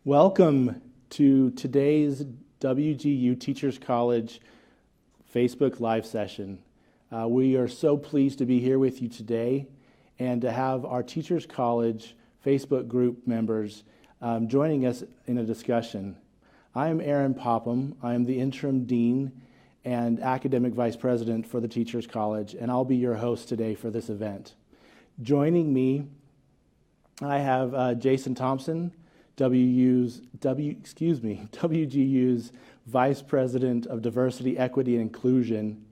Welcome to today's WGU Teachers College Facebook Live session. We are so pleased to be here with you today and to have our Teachers College Facebook group members joining us in a discussion. I am Aaron Popham. I am the interim dean and academic vice president for the Teachers College, and I'll be your host today for this event. Joining me, I have Jason Thompson, WGU's Vice President of Diversity, Equity, and Inclusion,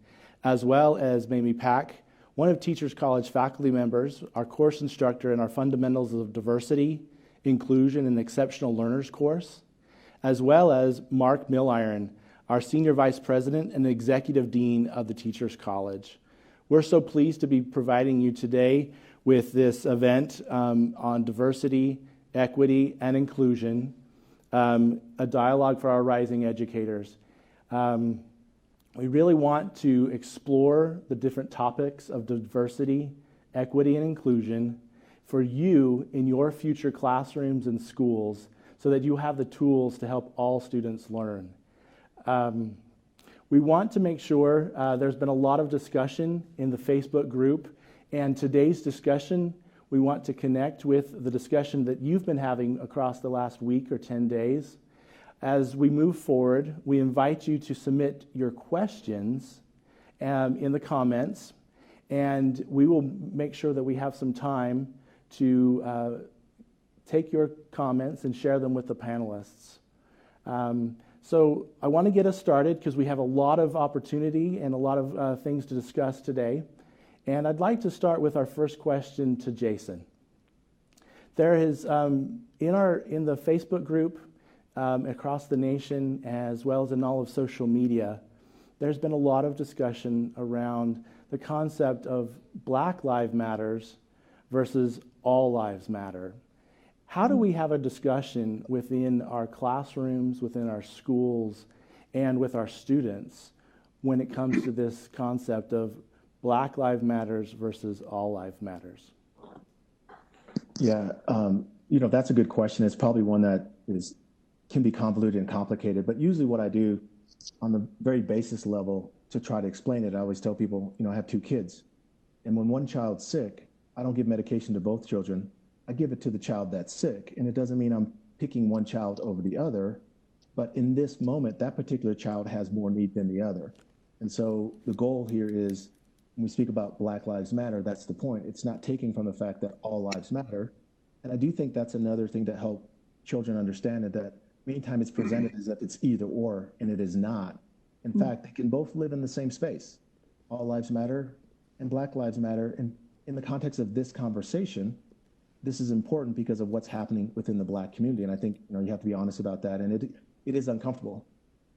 as well as Mamie Pack, one of Teachers College faculty members, our course instructor in our Fundamentals of Diversity, Inclusion, and Exceptional Learners course, as well as Mark Milliron, our Senior Vice President and Executive Dean of the Teachers College. We're so pleased to be providing you today with this event on diversity, equity, and inclusion, a dialogue for our rising educators. We really want to explore the different topics of diversity, equity, and inclusion for you in your future classrooms and schools so that you have the tools to help all students learn. We want to make sure there's been a lot of discussion in the Facebook group, and today's discussion we want to connect with the discussion that you've been having across the last week or 10 days. As we move forward, we invite you to submit your questions in the comments, and we will make sure that we have some time to take your comments and share them with the panelists. So I want to get us started because we have a lot of opportunity and a lot of things to discuss today. And I'd like to start with our first question to Jason. There is, in the Facebook group across the nation, as well as in all of social media, there's been a lot of discussion around the concept of Black Lives Matters versus All Lives Matter. How do we have a discussion within our classrooms, within our schools, and with our students when it comes to this concept of Black Lives Matters versus All Lives Matters? Yeah, that's a good question. It's probably one that can be convoluted and complicated, but usually what I do on the very basis level to try to explain it, I always tell people, I have two kids, and when one child's sick, I don't give medication to both children. I give it to the child that's sick, and it doesn't mean I'm picking one child over the other, but in this moment, that particular child has more need than the other. And so the goal here is, when we speak about Black Lives Matter, that's the point. It's not taking from the fact that all lives matter. And I do think that's another thing to help children understand it, that many times it's presented as if it's either or, and it is not. In fact, they can both live in the same space. All lives matter and Black Lives Matter. And in the context of this conversation, this is important because of what's happening within the Black community. And I think you have to be honest about that. And it is uncomfortable.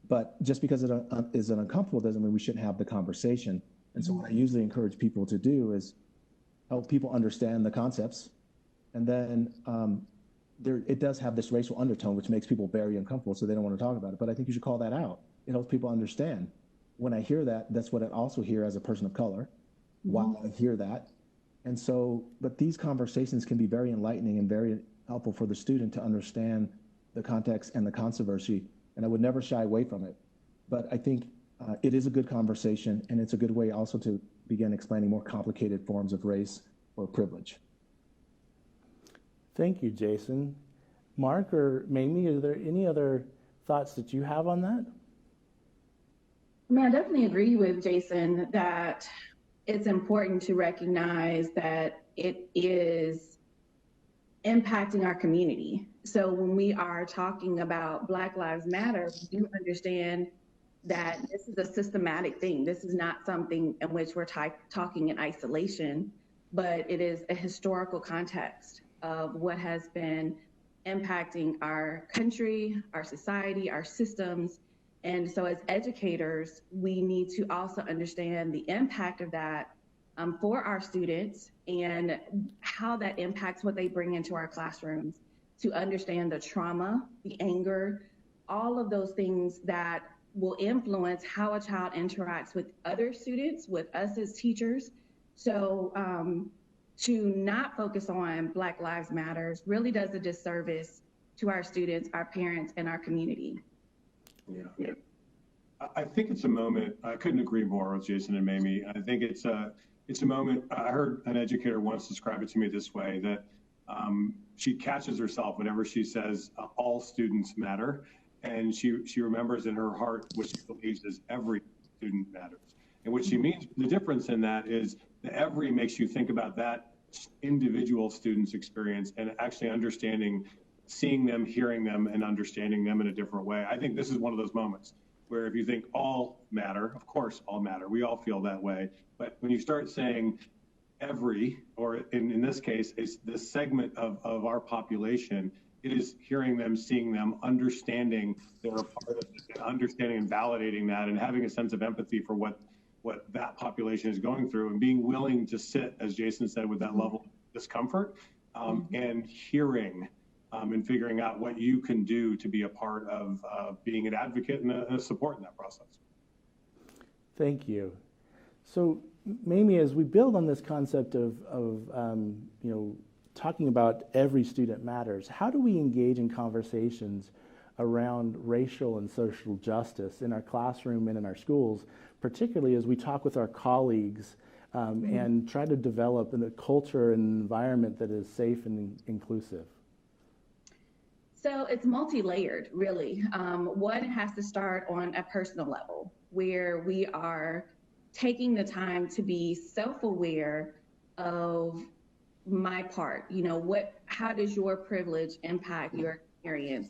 But just because it is uncomfortable doesn't mean we shouldn't have the conversation. And so what I usually encourage people to do is help people understand the concepts. And then it does have this racial undertone, which makes people very uncomfortable, so they don't want to talk about it. But I think you should call that out. It helps people understand. When I hear that, that's what I also hear as a person of color, while I hear that. And so, but these conversations can be very enlightening and very helpful for the student to understand the context and the controversy. And I would never shy away from it. But I think it is a good conversation, and it's a good way also to begin explaining more complicated forms of race or privilege. Thank you, Jason. Mark or Mamie, are there any other thoughts that you have on that? I definitely agree with Jason that it's important to recognize that it is impacting our community. So when we are talking about Black Lives Matter, we do understand that this is a systematic thing. This is not something in which we're talking in isolation, but it is a historical context of what has been impacting our country, our society, our systems. And so as educators, we need to also understand the impact of that for our students and how that impacts what they bring into our classrooms, to understand the trauma, the anger, all of those things that will influence how a child interacts with other students, with us as teachers. So to not focus on Black Lives Matters really does a disservice to our students, our parents, and our community. Yeah. I think it's a moment, I couldn't agree more with Jason and Mamie. I think it's a moment, I heard an educator once describe it to me this way, that she catches herself whenever she says all students matter. And she remembers in her heart what she believes is every student matters. And what she means, the difference in that is the every makes you think about that individual student's experience and actually understanding, seeing them, hearing them, and understanding them in a different way. I think this is one of those moments where if you think all matter, of course all matter, we all feel that way. But when you start saying every, or in this case, it's this segment of our population, it is hearing them, seeing them, understanding they're a part of it, understanding and validating that, and having a sense of empathy for what that population is going through, and being willing to sit, as Jason said, with that level of discomfort, and hearing and figuring out what you can do to be a part of being an advocate and a support in that process. Thank you. So, Mamie, as we build on this concept of talking about every student matters, how do we engage in conversations around racial and social justice in our classroom and in our schools, particularly as we talk with our colleagues and try to develop a culture and environment that is safe and inclusive? So it's multi-layered, really. One has to start on a personal level, where we are taking the time to be self-aware of my part. How does your privilege impact your experience?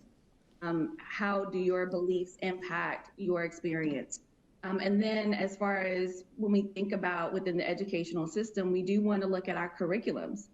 How do your beliefs impact your experience? And then as far as when we think about within the educational system, we do want to look at our curriculums.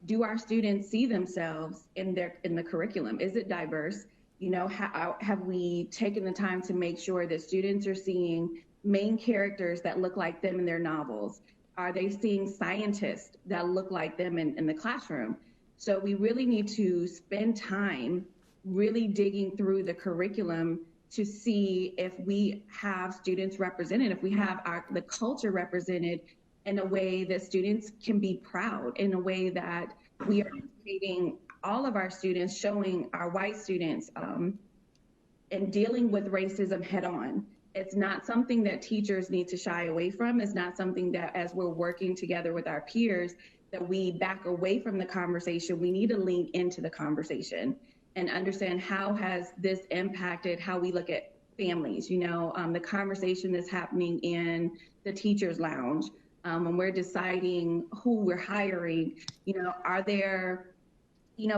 Do our students see themselves in the curriculum? Is it diverse? Have we taken the time to make sure that students are seeing main characters that look like them in their novels? Are they seeing scientists that look like them in the classroom? So we really need to spend time really digging through the curriculum to see if we have students represented, if we have the culture represented in a way that students can be proud, in a way that we are educating all of our students, showing our white students and dealing with racism head on. It's not something that teachers need to shy away from. It's not something that, as we're working together with our peers, that we back away from the conversation. We need to lean into the conversation and understand how has this impacted how we look at families. The conversation that's happening in the teacher's lounge, when we're deciding who we're hiring, are there,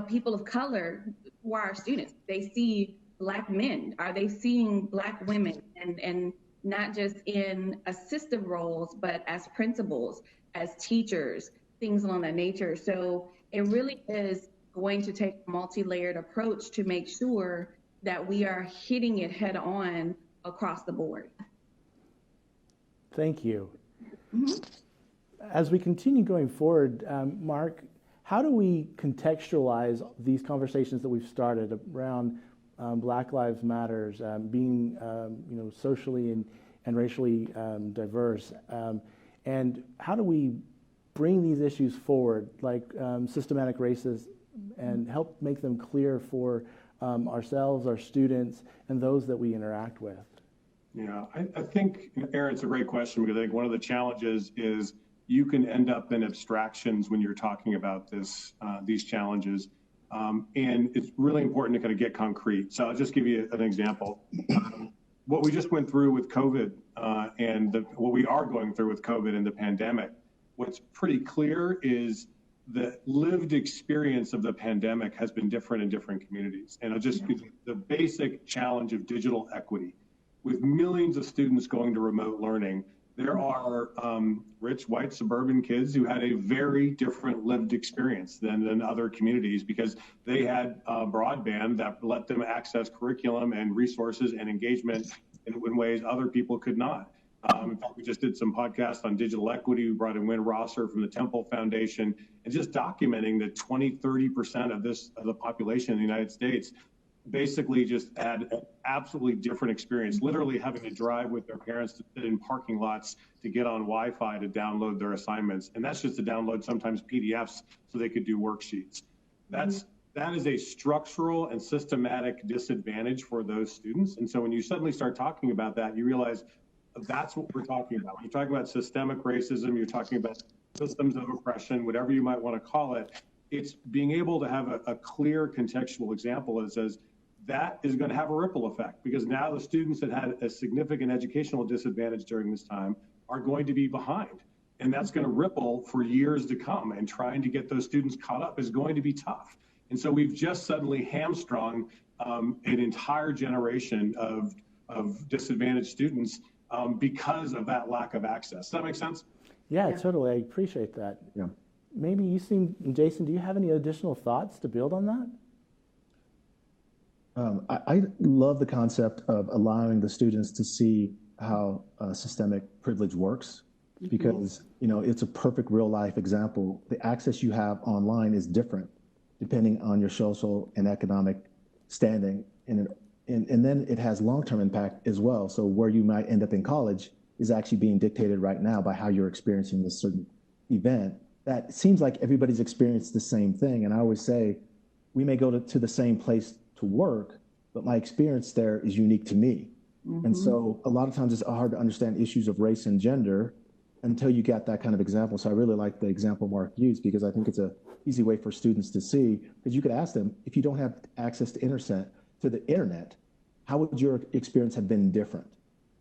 people of color who are our students? They see Black men. Are they seeing Black women? And not just in assistive roles, but as principals, as teachers, things along that nature. So it really is going to take a multi-layered approach to make sure that we are hitting it head on across the board. Thank you. As we continue going forward, Mark, how do we contextualize these conversations that we've started around Black Lives Matters, being socially and racially diverse, and how do we bring these issues forward, like systematic racism, and help make them clear for ourselves, our students, and those that we interact with? Yeah, I think, Aaron, it's a great question, because I think one of the challenges is you can end up in abstractions when you're talking about these challenges. And it's really important to kind of get concrete. So I'll just give you an example. What we just went through with COVID and what we are going through with COVID and the pandemic, what's pretty clear is the lived experience of the pandemic has been different in different communities. And I'll just give you the basic challenge of digital equity. With millions of students going to remote learning, there are rich white suburban kids who had a very different lived experience than other communities, because they had broadband that let them access curriculum and resources and engagement in ways other people could not. In fact, we just did some podcasts on digital equity. We brought in Wynn Rosser from the Temple Foundation, and just documenting that 20-30% of the population in the United States basically just had an absolutely different experience, literally having to drive with their parents to sit in parking lots to get on Wi-Fi to download their assignments. And that's just to download sometimes PDFs so they could do worksheets. That's that is a structural and systematic disadvantage for those students. And so when you suddenly start talking about that, you realize that's what we're talking about. When you're talking about systemic racism, you're talking about systems of oppression, whatever you might want to call it. It's being able to have a clear contextual example that says that is going to have a ripple effect, because now the students that had a significant educational disadvantage during this time are going to be behind. And that's going to ripple for years to come. And trying to get those students caught up is going to be tough. And so we've just suddenly hamstrung an entire generation of disadvantaged students because of that lack of access. Does that make sense? Yeah, totally. I appreciate that. Yeah. Maybe Jason, do you have any additional thoughts to build on that? I love the concept of allowing the students to see how systemic privilege works, because it's a perfect real life example. The access you have online is different depending on your social and economic standing, and then it has long-term impact as well. So where you might end up in college is actually being dictated right now by how you're experiencing this certain event. That seems like everybody's experienced the same thing, and I always say we may go to the same place to work, but my experience there is unique to me. And so a lot of times it's hard to understand issues of race and gender until you get that kind of example. So I really like the example Mark used, because I think it's an easy way for students to see, because you could ask them, if you don't have access to the internet, how would your experience have been different?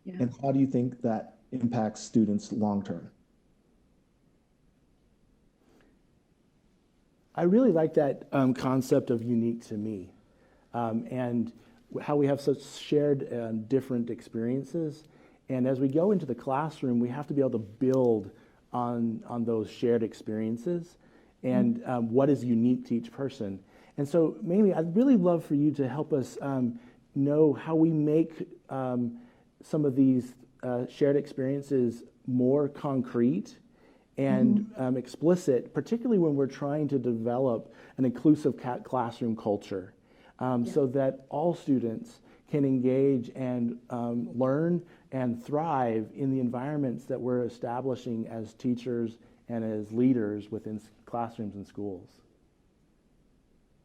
Yeah. And how do you think that impacts students long term? I really like that concept of unique to me, and how we have such shared different experiences. And as we go into the classroom, we have to be able to build on those shared experiences and what is unique to each person. And so, Mamie, I'd really love for you to help us know how we make some of these shared experiences more concrete and explicit, particularly when we're trying to develop an inclusive classroom culture, so that all students can engage and learn and thrive in the environments that we're establishing as teachers and as leaders within classrooms and schools.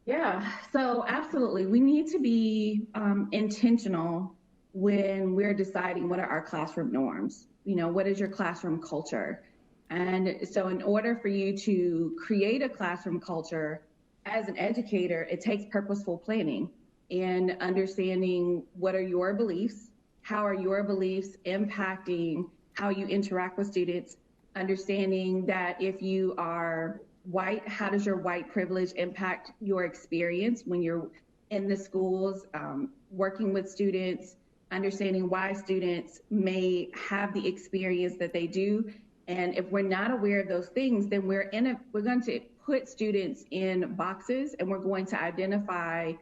Yeah, so absolutely. We need to be intentional when we're deciding what are our classroom norms. What is your classroom culture? And so in order for you to create a classroom culture as an educator, it takes purposeful planning and understanding what are your beliefs, how are your beliefs impacting how you interact with students, understanding that if you are white, how does your white privilege impact your experience when you're in the schools, working with students, understanding why students may have the experience that they do. And if we're not aware of those things, then we're going to put students in boxes, and we're going to identify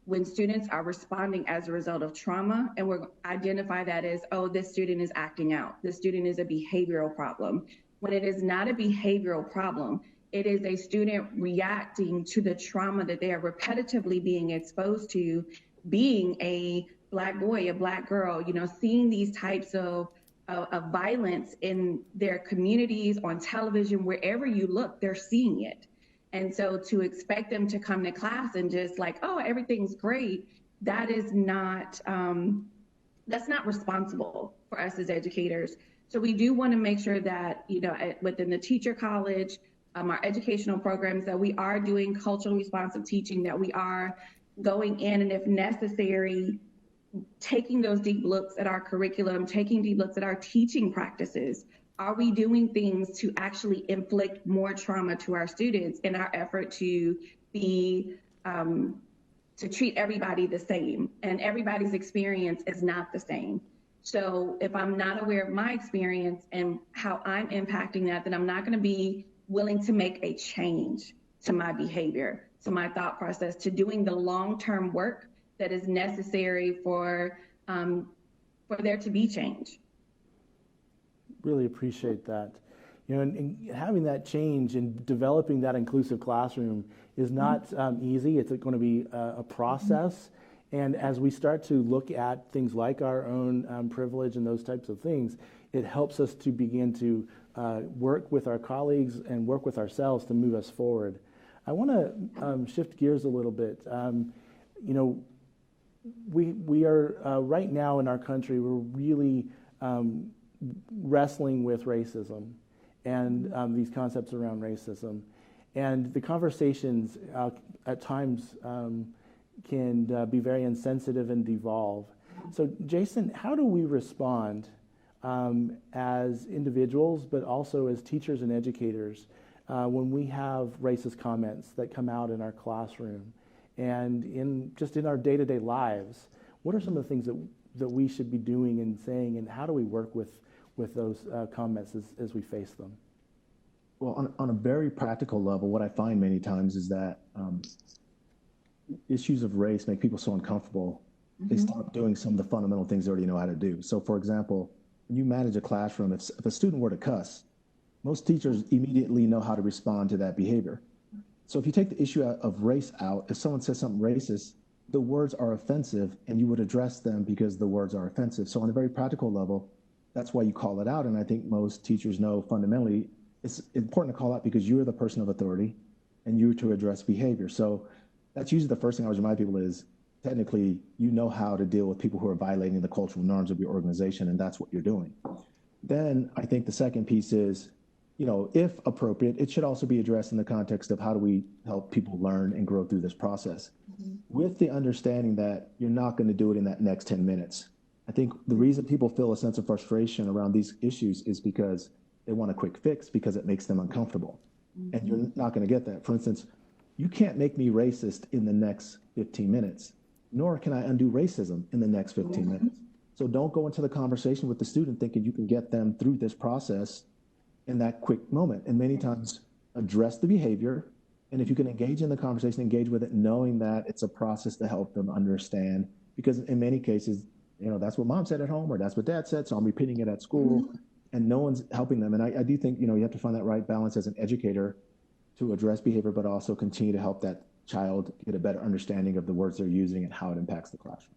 when students are responding as a result of trauma, and we're identify that as, oh, this student is acting out. This student is a behavioral problem. When it is not a behavioral problem, it is a student reacting to the trauma that they are repetitively being exposed to, being a Black boy, a Black girl, seeing these types of violence in their communities, on television, wherever you look, they're seeing it. And so to expect them to come to class and just like, oh, everything's great, that is not, that's not responsible for us as educators. So we do want to make sure that, within the teacher college, our educational programs, that we are doing culturally responsive teaching, that we are going in and if necessary, taking those deep looks at our curriculum, taking deep looks at our teaching practices. Are we doing things to actually inflict more trauma to our students in our effort to be, to treat everybody the same? And everybody's experience is not the same. So if I'm not aware of my experience and how I'm impacting that, then I'm not going to be willing to make a change to my behavior, to my thought process, to doing the long-term work that is necessary for there to be change. Really appreciate that. And having that change and developing that inclusive classroom is not easy. It's going to be a process. And as we start to look at things like our own privilege and those types of things, it helps us to begin to work with our colleagues and work with ourselves to move us forward. I want to shift gears a little bit. You know, we are right now in our country, we're really wrestling with racism and these concepts around racism. And the conversations at times can be very insensitive and devolve. So, Jason, how do we respond as individuals, but also as teachers and educators, when we have racist comments that come out in our classroom and in our day-to-day lives? What are some of the things that we should be doing and saying, and how do we work with those comments as we face them? Well, on a very practical level, what I find many times is that issues of race make people so uncomfortable, they stop doing some of the fundamental things they already know how to do. So, for example, when you manage a classroom, if a student were to cuss, most teachers immediately know how to respond to that behavior. So if you take the issue of race out, if someone says something racist, the words are offensive and you would address them because the words are offensive. So on a very practical level, that's why you call it out. And I think most teachers know fundamentally it's important to call out because you're the person of authority and you're to address behavior. So that's usually the first thing I always remind people is technically you know how to deal with people who are violating the cultural norms of your organization, and that's what you're doing. Then I think the second piece is, you know, if appropriate, it should also be addressed in the context of how do we help people learn and grow through this process with the understanding that you're not going to do it in that next 10 minutes. I think the reason people feel a sense of frustration around these issues is because they want a quick fix because it makes them uncomfortable. And you're not going to get that. For instance, you can't make me racist in the next 15 minutes, nor can I undo racism in the next 15 minutes. So don't go into the conversation with the student thinking you can get them through this process in that quick moment. And many times address the behavior. And if you can engage in the conversation, engage with it, knowing that it's a process to help them understand. Because in many cases, you know, that's what mom said at home or that's what dad said. So I'm repeating it at school and no one's helping them. And I do think, you know, you have to find that right balance as an educator to address behavior, but also continue to help that child get a better understanding of the words they're using and how it impacts the classroom.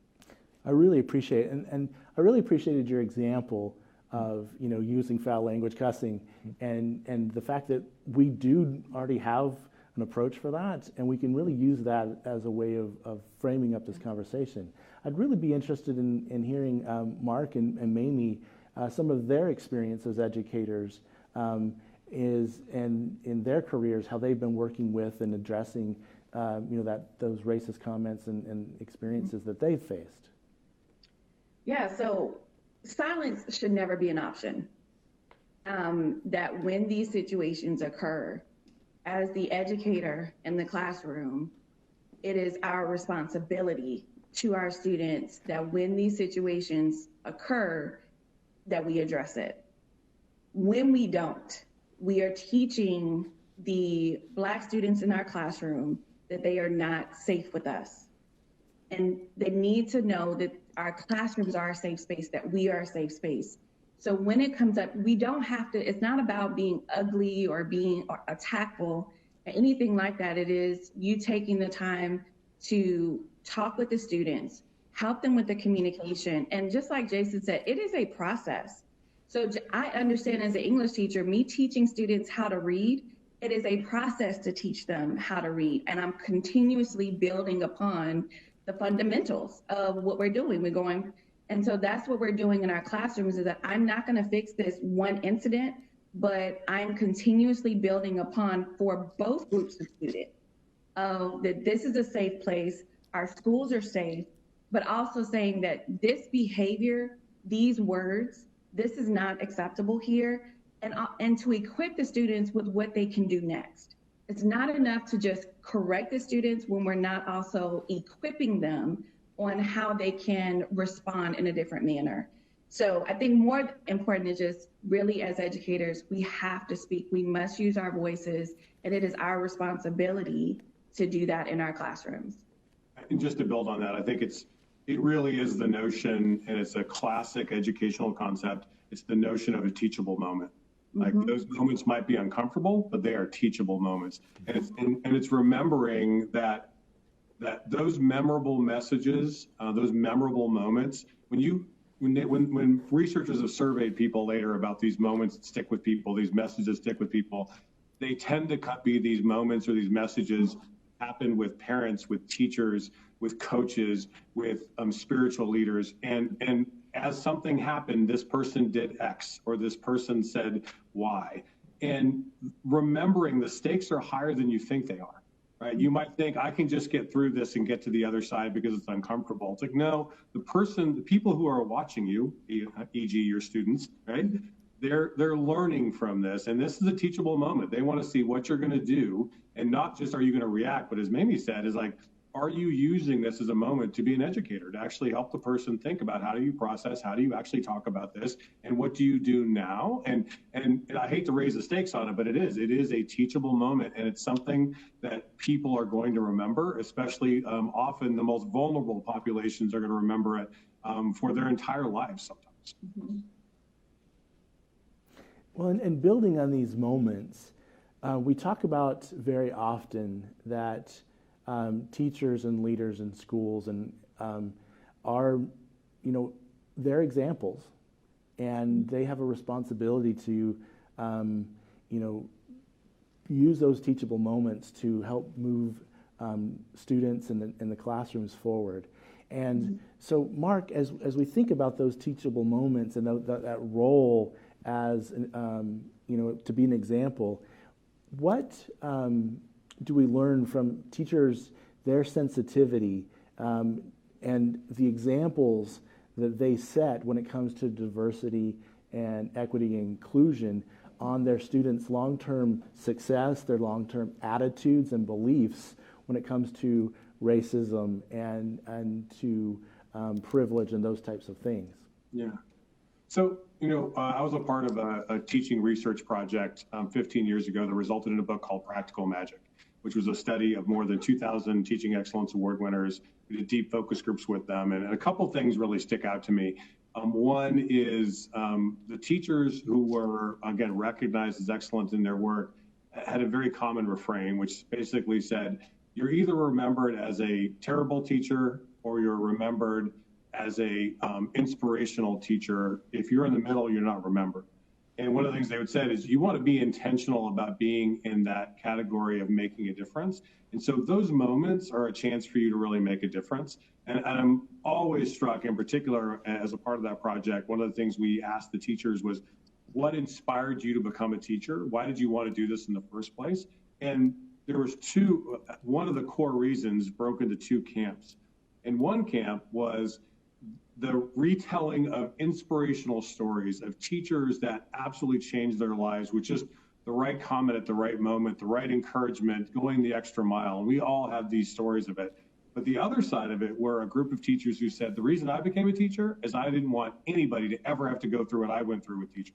I really appreciate it. And I really appreciated your example of, you know, using foul language, cussing, and the fact that we do already have an approach for that, and we can really use that as a way of framing up this conversation. I'd really be interested in hearing Mark and Mamie, some of their experience as educators is and in their careers, how they've been working with and addressing you know, those racist comments and experiences that they've faced. Yeah, so silence should never be an option. That when these situations occur, as the educator in the classroom, it is our responsibility to our students that when these situations occur, that we address it. When we don't, we are teaching the Black students in our classroom that they are not safe with us. And they need to know that our classrooms are a safe space, that we are a safe space. So when it comes up, we don't have to, it's not about being ugly or being attackful or anything like that. It is you taking the time to talk with the students, help them with the communication. And just like Jason said, it is a process. So I understand as an English teacher, me teaching students how to read, it is a process to teach them how to read. And I'm continuously building upon the fundamentals of what we're doing. We're going, and so that's what we're doing in our classrooms is that I'm not going to fix this one incident, but I'm continuously building upon for both groups of students that this is a safe place, our schools are safe, but also saying that this behavior, these words, this is not acceptable here, and to equip the students with what they can do next. It's not enough to just correct the students when we're not also equipping them on how they can respond in a different manner. So I think more important is just really as educators, we have to speak, we must use our voices, and it is our responsibility to do that in our classrooms. And just to build on that, I think it really is the notion, and it's a classic educational concept, it's the notion of a teachable moment. Like those moments might be uncomfortable, but they are teachable moments. And it's remembering that those memorable messages, those memorable moments, when researchers have surveyed people later about these moments that stick with people, these messages stick with people, they tend to be these moments or these messages happen with parents, with teachers, with coaches, with spiritual leaders. And as something happened, this person did X or this person said Y. And remembering the stakes are higher than you think they are. Right? You might think I can just get through this and get to the other side because it's uncomfortable. It's like, no, the people who are watching you, e.g. your students, right? They're learning from this, and this is a teachable moment. They want to see what you're going to do, and not just are you going to react, but as Mamie said, is like, are you using this as a moment to be an educator, to actually help the person think about how do you process, how do you actually talk about this, and what do you do now? And I hate to raise the stakes on it, but it is a teachable moment, and it's something that people are going to remember, especially often the most vulnerable populations are going to remember it for their entire lives sometimes. Mm-hmm. Well, and building on these moments, we talk about very often that teachers and leaders in schools and are, they're examples, and they have a responsibility to, use those teachable moments to help move students in the classrooms forward. And so, Mark, as we think about those teachable moments and that role as, to be an example, what do we learn from teachers, their sensitivity, and the examples that they set when it comes to diversity and equity and inclusion on their students' long-term success, their long-term attitudes and beliefs when it comes to racism and to privilege and those types of things? Yeah. So, I was a part of a teaching research project 15 years ago that resulted in a book called Practical Magic, which was a study of more than 2,000 Teaching Excellence Award winners. We did deep focus groups with them, and a couple things really stick out to me. One is the teachers who were, again, recognized as excellent in their work had a very common refrain, which basically said, you're either remembered as a terrible teacher or you're remembered as a inspirational teacher. If you're in the middle, you're not remembered. And one of the things they would say is you want to be intentional about being in that category of making a difference. And so those moments are a chance for you to really make a difference. And I'm always struck, in particular, as a part of that project, one of the things we asked the teachers was, what inspired you to become a teacher? Why did you want to do this in the first place? And there was one of the core reasons broke into two camps. And one camp was the retelling of inspirational stories of teachers that absolutely changed their lives with just the right comment at the right moment, the right encouragement, going the extra mile. And we all have these stories of it. But the other side of it were a group of teachers who said, the reason I became a teacher is I didn't want anybody to ever have to go through what I went through with teachers.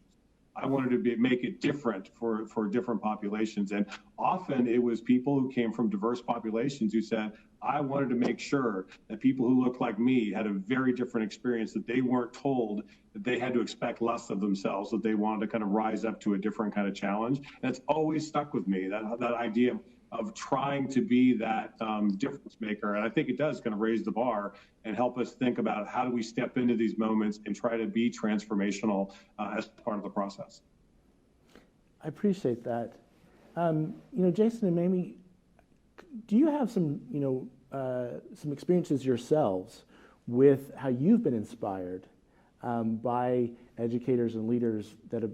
I wanted to make it different for different populations. And often it was people who came from diverse populations who said, I wanted to make sure that people who looked like me had a very different experience, that they weren't told that they had to expect less of themselves, that they wanted to kind of rise up to a different kind of challenge. And it's always stuck with me, that idea of trying to be that difference maker. And I think it does kind of raise the bar and help us think about how do we step into these moments and try to be transformational as part of the process. I appreciate that. Jason and Mamie, do you have some experiences yourselves with how you've been inspired by educators and leaders that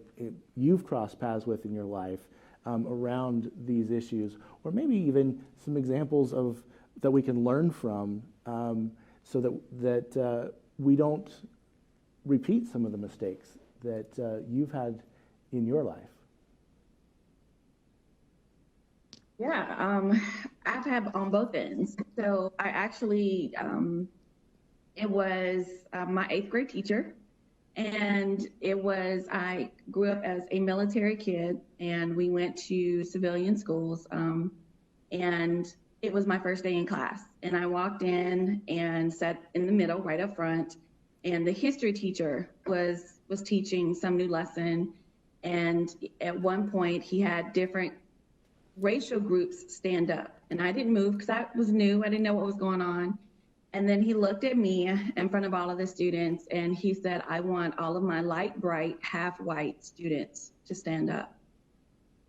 you've crossed paths with in your life around these issues, or maybe even some examples of that we can learn from, so that we don't repeat some of the mistakes that you've had in your life? Yeah, I've had on both ends. So I actually, it was my 8th grade teacher, and I grew up as a military kid, and we went to civilian schools, and it was my first day in class, and I walked in and sat in the middle, right up front, and the history teacher was teaching some new lesson, and at one point he had different racial groups stand up, and I didn't move because I was new. I didn't know what was going on. And then he looked at me in front of all of the students, and he said, I want all of my light, bright, half white students to stand up.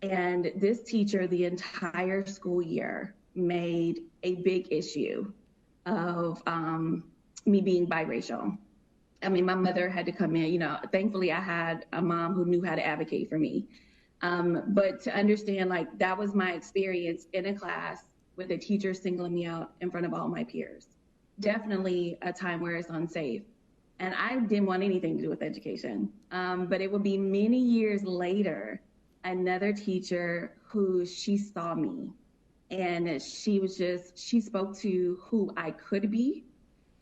And this teacher, the entire school year, made a big issue of me being biracial. I mean, my mother had to come in, thankfully I had a mom who knew how to advocate for me. But to understand, like, that was my experience in a class with a teacher singling me out in front of all my peers. Definitely a time where it's unsafe. And I didn't want anything to do with education. But it would be many years later, another teacher who she saw me and she spoke to who I could be.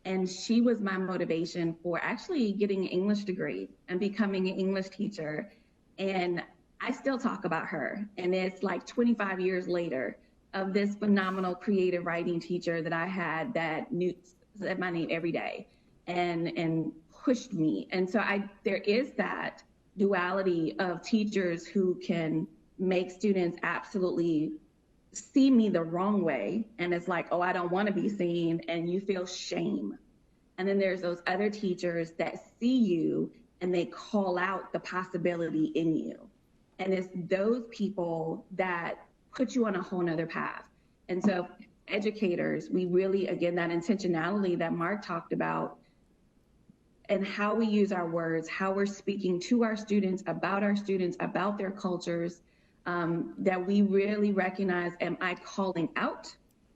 And she was my motivation for actually getting an English degree and becoming an English teacher. And I still talk about her. And it's like 25 years later of this phenomenal creative writing teacher that I had that said my name every day and pushed me. And so there is that duality of teachers who can make students absolutely see me the wrong way. And it's like, oh, I don't want to be seen. And you feel shame. And then there's those other teachers that see you and they call out the possibility in you. And it's those people that put you on a whole nother path. And so educators, we really, again, that intentionality that Mark talked about and how we use our words, how we're speaking to our students, about their cultures, that we really recognize, am I calling out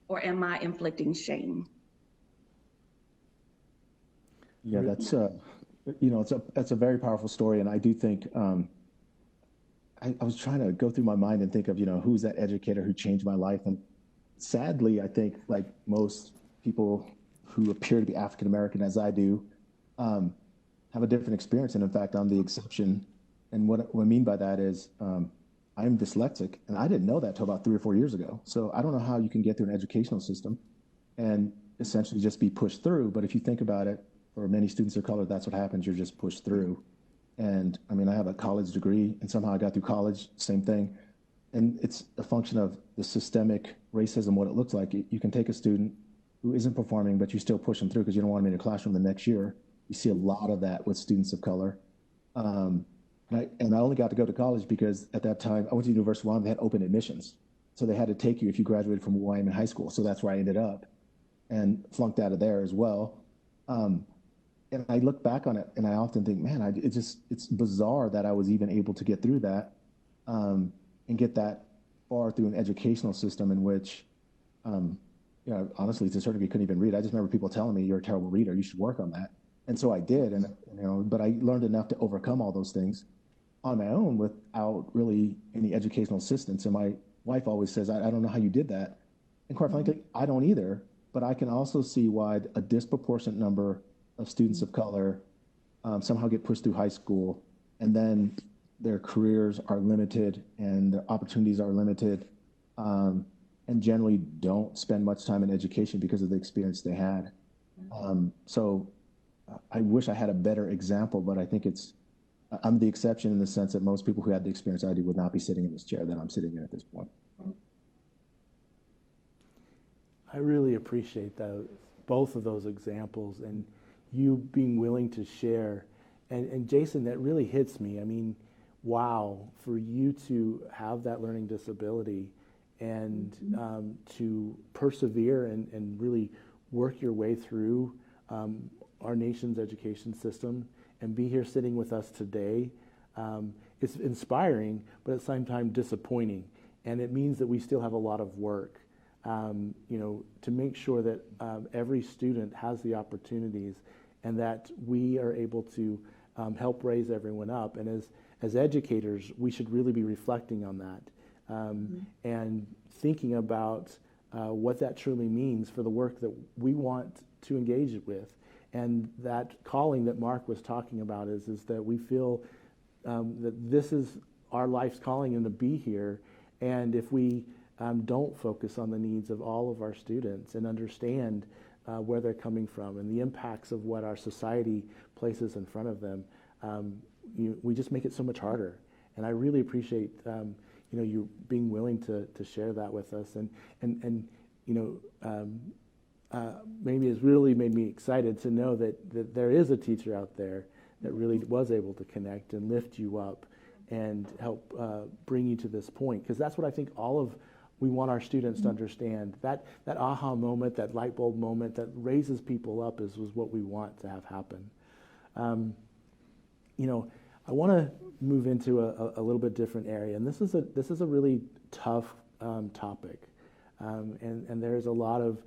or am I inflicting shame? Yeah, that's it's a very powerful story. And I do think, I was trying to go through my mind and think of, who's that educator who changed my life. And sadly, I think like most people who appear to be African-American as I do, have a different experience. And in fact, I'm the exception. And what I mean by that is, I'm dyslexic, and I didn't know that till about 3 or 4 years ago. So I don't know how you can get through an educational system and essentially just be pushed through. But if you think about it, for many students of color, that's what happens. You're just pushed through. And I mean, I have a college degree, and somehow I got through college, same thing. And it's a function of the systemic racism, what it looks like. You can take a student who isn't performing, but you still push them through because you don't want them in a classroom the next year. You see a lot of that with students of color. And I only got to go to college because at that time, I went to the University of Wyoming, they had open admissions. So they had to take you if you graduated from Wyoming High School. So that's where I ended up and flunked out of there as well. And I look back on it and I often think, man, it's bizarre that I was even able to get through that and get that far through an educational system in which, honestly, to a certain degree, couldn't even read. I just remember people telling me, you're a terrible reader, you should work on that. And so I did, but I learned enough to overcome all those things on my own without really any educational assistance. And my wife always says, I don't know how you did that. And quite frankly, I don't either, but I can also see why a disproportionate number of students of color somehow get pushed through high school, and then their careers are limited and their opportunities are limited, and generally don't spend much time in education because of the experience they had. So I wish I had a better example, but I think I'm the exception in the sense that most people who had the experience I do would not be sitting in this chair that I'm sitting in at this point. I really appreciate both of those examples and you being willing to share. And Jason, that really hits me. I mean, wow, for you to have that learning disability and to persevere and really work your way through our nation's education system and be here sitting with us today. It's inspiring, but at the same time disappointing. And it means that we still have a lot of work, to make sure that every student has the opportunities and that we are able to help raise everyone up. And as educators, we should really be reflecting on that and thinking about what that truly means for the work that we want to engage with. And that calling that Mark was talking about is that we feel that this is our life's calling and to be here. And if we don't focus on the needs of all of our students and understand where they're coming from and the impacts of what our society places in front of them, we just make it so much harder. And I really appreciate you being willing to share that with us. And maybe it's really made me excited to know that there is a teacher out there that really was able to connect and lift you up and help bring you to this point, because that's what I think we want our students to understand. That aha moment, that light bulb moment that raises people up is what we want to have happen. I want to move into a little bit different area, and this is a really tough topic, and there's a lot of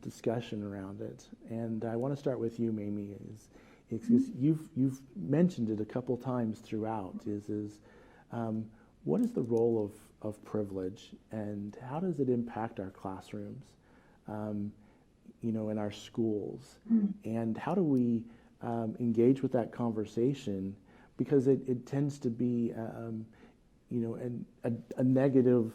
discussion around it. And I want to start with you, Mamie. You've mentioned it a couple times throughout. What is the role of privilege, and how does it impact our classrooms, in our schools, and how do we engage with that conversation? Because it tends to be, a negative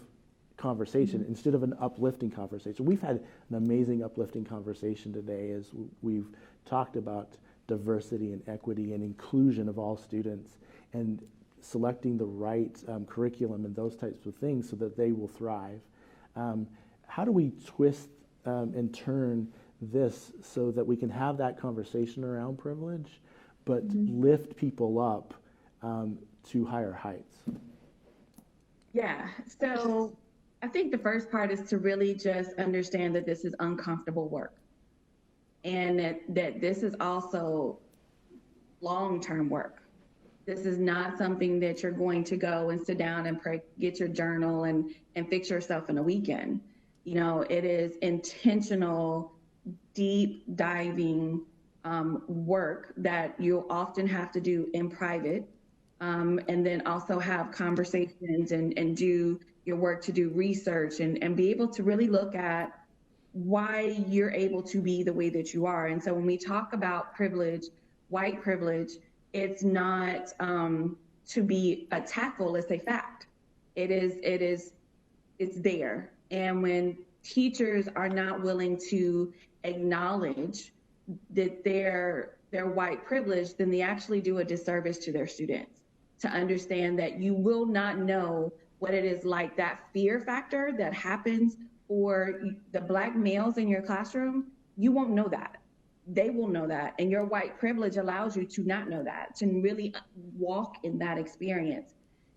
conversation instead of an uplifting conversation. We've had an amazing uplifting conversation today as we've talked about diversity and equity and inclusion of all students, and selecting the right curriculum and those types of things so that they will thrive. How do we twist and turn this so that we can have that conversation around privilege, but lift people up to higher heights? Yeah, so I think the first part is to really just understand that this is uncomfortable work, and that this is also long-term work. This is not something that you're going to go and sit down and get your journal and fix yourself in a weekend. It is intentional, deep diving work that you'll often have to do in private, and then also have conversations and do your work to do research and be able to really look at why you're able to be the way that you are. And so when we talk about privilege, white privilege, it's not to be attackful, it's a fact. It's there. And when teachers are not willing to acknowledge that they're white privilege, then they actually do a disservice to their students. To understand that you will not know what it is like, that fear factor that happens for the Black males in your classroom, you won't know that. They will know that. And your white privilege allows you to not know that, to really walk in that experience.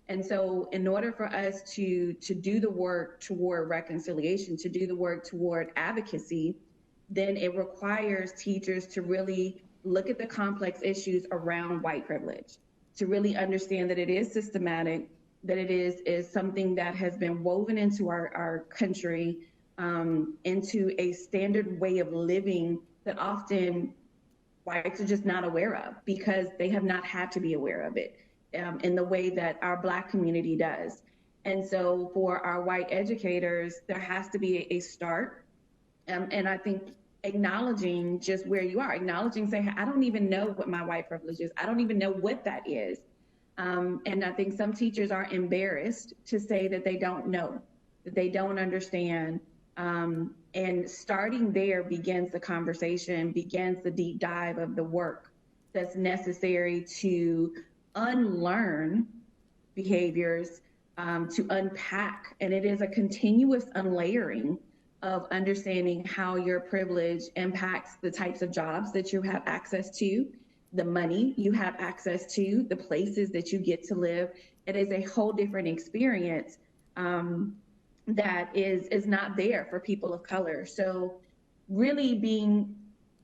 And so in order for us to do the work toward reconciliation, to do the work toward advocacy, then it requires teachers to really look at the complex issues around white privilege, to really understand that it is systematic, that it is something that has been woven into our country, into a standard way of living that often whites are just not aware of because they have not had to be aware of it in the way that our Black community does. And so for our white educators, there has to be a start. And I think acknowledging just where you are, acknowledging, saying, I don't even know what my white privilege is. I don't even know what that is. And I think some teachers are embarrassed to say that they don't know, that they don't understand. And starting there begins the conversation, begins the deep dive of the work that's necessary to unlearn behaviors, to unpack. And it is a continuous unlayering of understanding how your privilege impacts the types of jobs that you have access to, the money you have access to, the places that you get to live. It is a whole different experience that is not there for people of color. So really being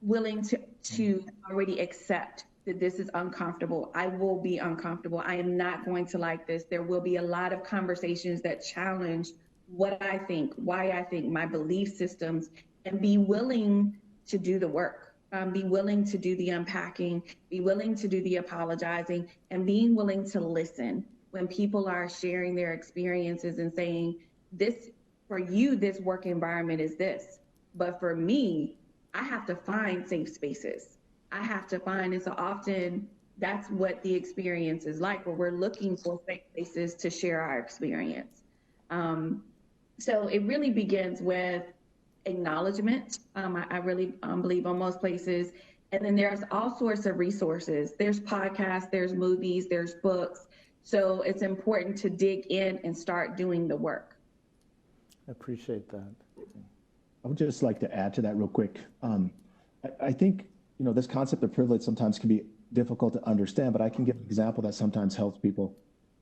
willing to already accept that this is uncomfortable. I will be uncomfortable. I am not going to like this. There will be a lot of conversations that challenge what I think, why I think, my belief systems, and be willing to do the work. Be willing to do the unpacking, be willing to do the apologizing, and being willing to listen when people are sharing their experiences and saying, this, for you, this work environment is this. But for me, I have to find safe spaces. I have to find, and so often that's what the experience is like, where we're looking for safe spaces to share our experience. So it really begins with acknowledgement. I really believe on most places. And then there's all sorts of resources. There's podcasts, there's movies, there's books. So it's important to dig in and start doing the work. I appreciate that. I would just like to add to that real quick. I think, this concept of privilege sometimes can be difficult to understand, but I can give an example that sometimes helps people.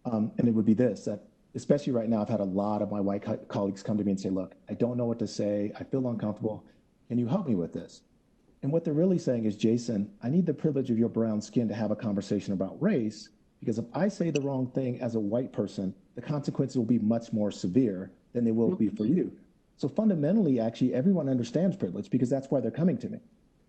And it would be this, that especially right now, I've had a lot of my white colleagues come to me and say, look, I don't know what to say. I feel uncomfortable. Can you help me with this? And what they're really saying is, Jason, I need the privilege of your brown skin to have a conversation about race, because if I say the wrong thing as a white person, the consequences will be much more severe than they will be for you. So fundamentally, actually, everyone understands privilege because that's why they're coming to me.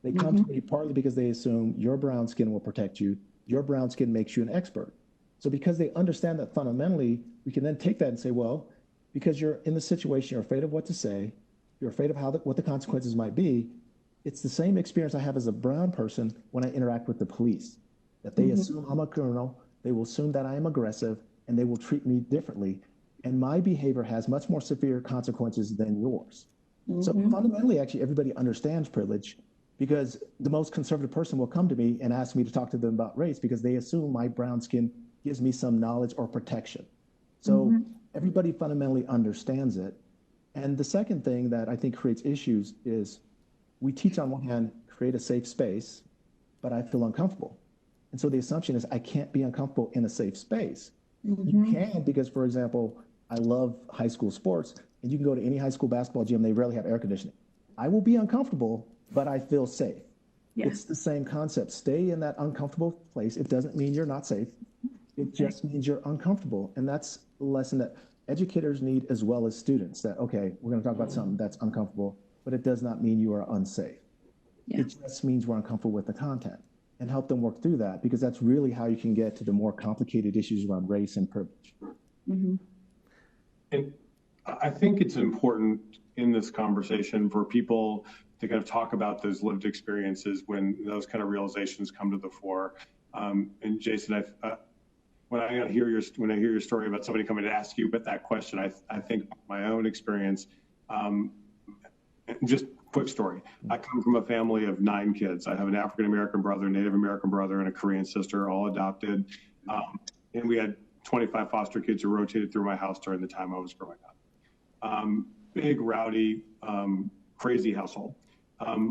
They come to me partly because they assume your brown skin will protect you. Your brown skin makes you an expert. So because they understand that fundamentally, we can then take that and say, well, because you're in the situation, you're afraid of what to say, you're afraid of what the consequences might be. It's the same experience I have as a brown person when I interact with the police, that they assume I'm a criminal, they will assume that I am aggressive, and they will treat me differently. And my behavior has much more severe consequences than yours. So fundamentally, actually, everybody understands privilege, because the most conservative person will come to me and ask me to talk to them about race because they assume my brown skin gives me some knowledge or protection. So everybody fundamentally understands it. And the second thing that I think creates issues is we teach on one hand, create a safe space, but I feel uncomfortable. And so the assumption is I can't be uncomfortable in a safe space. You can, because, for example, I love high school sports, and you can go to any high school basketball gym, they rarely have air conditioning. I will be uncomfortable, but I feel safe. Yeah. It's the same concept. Stay in that uncomfortable place. It doesn't mean you're not safe. It just means you're uncomfortable. And that's a lesson that educators need as well as students, that, okay, we're going to talk about something that's uncomfortable, but it does not mean you are unsafe. Yeah. It just means we're uncomfortable with the content, and help them work through that, because that's really how you can get to the more complicated issues around race and privilege. And I think it's important in this conversation for people to kind of talk about those lived experiences when those kind of realizations come to the fore. And Jason, when I hear your story about somebody coming to ask you about that question, I think my own experience. Just quick story. I come from a family of 9 kids. I have an African-American brother, Native American brother, and a Korean sister, all adopted. And we had 25 foster kids who rotated through my house during the time I was growing up. Big, rowdy, crazy household.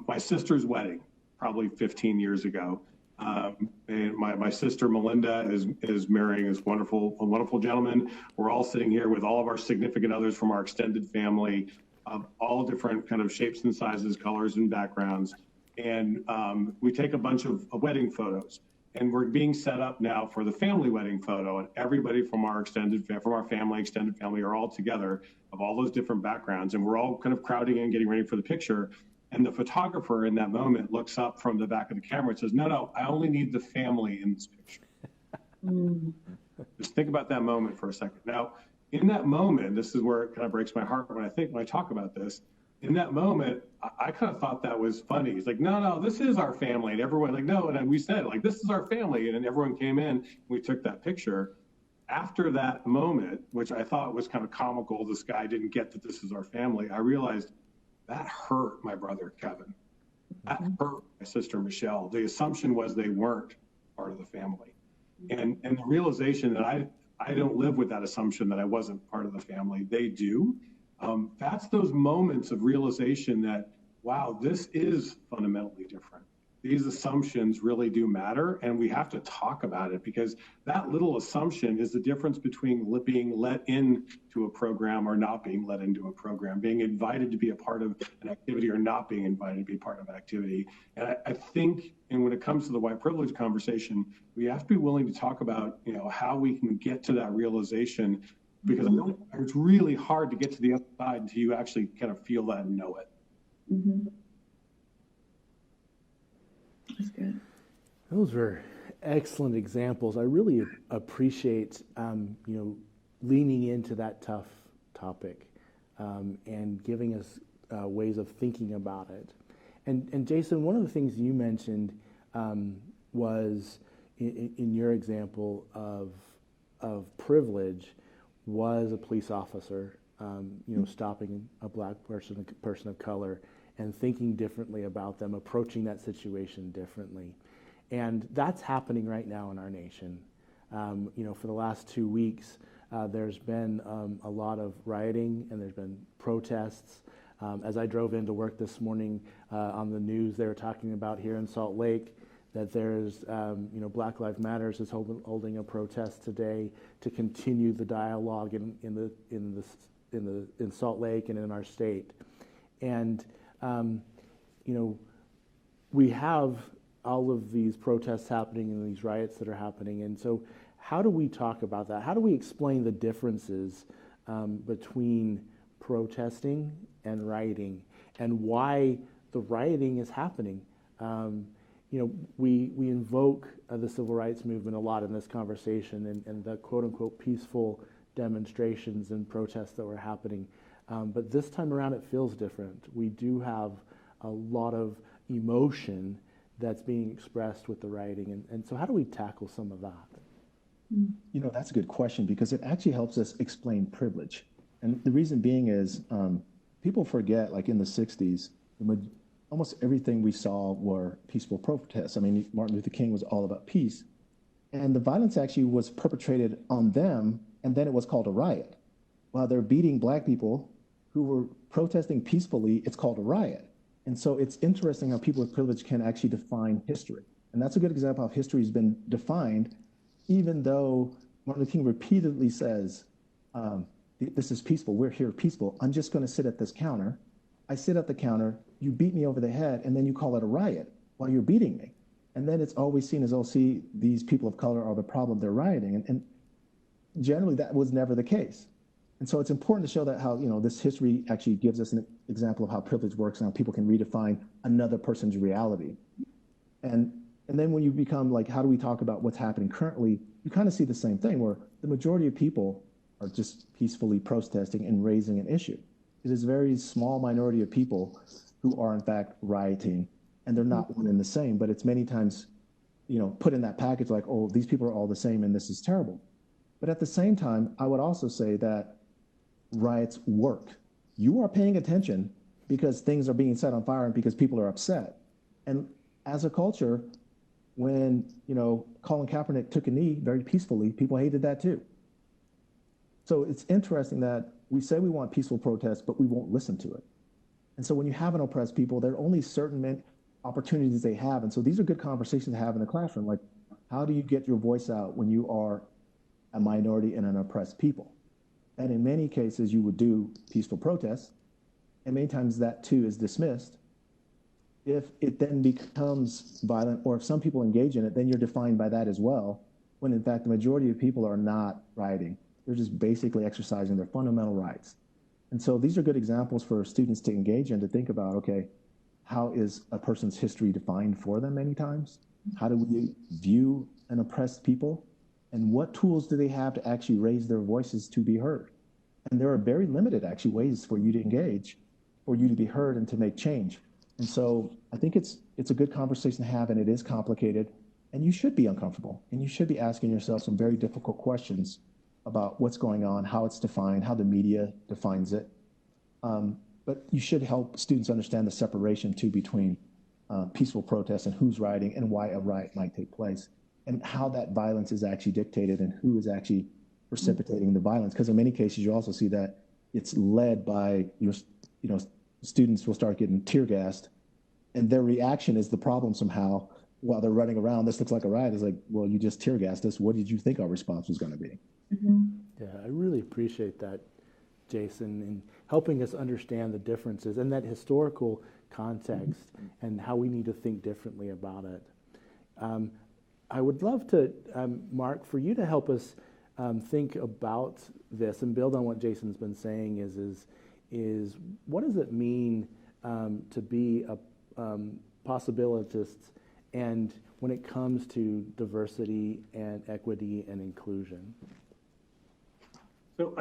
My sister's wedding, probably 15 years ago. And my sister Melinda is marrying this wonderful gentleman. We're all sitting here with all of our significant others from our extended family, all different kind of shapes and sizes, colors and backgrounds. And we take a bunch of wedding photos, and we're being set up now for the family wedding photo. And everybody from our extended family are all together, of all those different backgrounds. And we're all kind of crowding in, getting ready for the picture. And the photographer in that moment looks up from the back of the camera and says, no, I only need the family in this picture. Just think about that moment for a second. Now, in that moment, this is where it kind of breaks my heart when I talk about this. In that moment, I kind of thought that was funny. He's like, no, this is our family. And everyone like, no. And we said, like, this is our family. And then everyone came in, and we took that picture. After that moment, which I thought was kind of comical, this guy didn't get that this is our family, I realized that hurt my brother, Kevin. That hurt my sister, Michelle. The assumption was they weren't part of the family. And the realization that I don't live with that assumption that I wasn't part of the family. They do. That's those moments of realization that, wow, this is fundamentally different. These assumptions really do matter, and we have to talk about it, because that little assumption is the difference between being let into a program or not being let into a program, being invited to be a part of an activity or not being invited to be part of an activity. And I think, and when it comes to the white privilege conversation, we have to be willing to talk about, how we can get to that realization, because it's really hard to get to the other side until you actually kind of feel that and know it. That's good. Those were excellent examples. I really appreciate, leaning into that tough topic and giving us ways of thinking about it. And Jason, one of the things you mentioned was in your example of privilege was a police officer, stopping a black person of color, and thinking differently about them, approaching that situation differently. And that's happening right now in our nation. For the last 2 weeks, there's been a lot of rioting, and there's been protests. As I drove into work this morning, on the news, they were talking about here in Salt Lake that there's, Black Lives Matters is holding a protest today to continue the dialogue in Salt Lake and in our state. And, we have all of these protests happening and these riots that are happening. And so how do we talk about that? How do we explain the differences between protesting and rioting, and why the rioting is happening? We invoke the civil rights movement a lot in this conversation, and the quote-unquote peaceful demonstrations and protests that were happening. But this time around, it feels different. We do have a lot of emotion that's being expressed with the rioting. And so how do we tackle some of that? That's a good question, because it actually helps us explain privilege. And the reason being is people forget, like in the 60s, almost everything we saw were peaceful protests. I mean, Martin Luther King was all about peace. And the violence actually was perpetrated on them, and then it was called a riot. While they're beating Black people who were protesting peacefully, it's called a riot. And so it's interesting how people with privilege can actually define history. And that's a good example of how history has been defined, even though Martin Luther King repeatedly says, this is peaceful, we're here peaceful. I'm just gonna sit at this counter. I sit at the counter, you beat me over the head, and then you call it a riot while you're beating me. And then it's always seen as, oh, see, these people of color are the problem, they're rioting. And generally that was never the case. And so it's important to show that how, this history actually gives us an example of how privilege works and how people can redefine another person's reality. And then when you become like, how do we talk about what's happening currently, you kind of see the same thing where the majority of people are just peacefully protesting and raising an issue. It is a very small minority of people who are in fact rioting, and they're not one and the same, but it's many times, put in that package like, oh, these people are all the same and this is terrible. But at the same time, I would also say that riots work. You are paying attention because things are being set on fire and because people are upset. And as a culture, when, Colin Kaepernick took a knee very peacefully, people hated that too. So it's interesting that we say we want peaceful protests, but we won't listen to it. And so when you have an oppressed people, there are only certain opportunities they have. And so these are good conversations to have in the classroom. Like, how do you get your voice out when you are a minority and an oppressed people? And in many cases, you would do peaceful protests, and many times that too is dismissed. If it then becomes violent, or if some people engage in it, then you're defined by that as well, when in fact the majority of people are not rioting. They're just basically exercising their fundamental rights. And so these are good examples for students to engage in, to think about, okay, how is a person's history defined for them many times? How do we view an oppressed people? And what tools do they have to actually raise their voices to be heard? And there are very limited actually ways for you to engage, for you to be heard and to make change. And so I think it's a good conversation to have, and it is complicated, and you should be uncomfortable, and you should be asking yourself some very difficult questions about what's going on, how it's defined, how the media defines it. But you should help students understand the separation too between peaceful protests and who's rioting and why a riot might take place, and how that violence is actually dictated and who is actually precipitating the violence. Because in many cases, you also see that it's led by students will start getting tear gassed, and their reaction is the problem somehow while they're running around. This looks like a riot. It's like, well, you just tear gassed us. What did you think our response was going to be? Mm-hmm. Yeah, I really appreciate that, Jason, in helping us understand the differences and that historical context and how we need to think differently about it. I would love to, Mark, for you to help us think about this and build on what Jason's been saying is what does it mean to be a possibilitist, and when it comes to diversity and equity and inclusion? So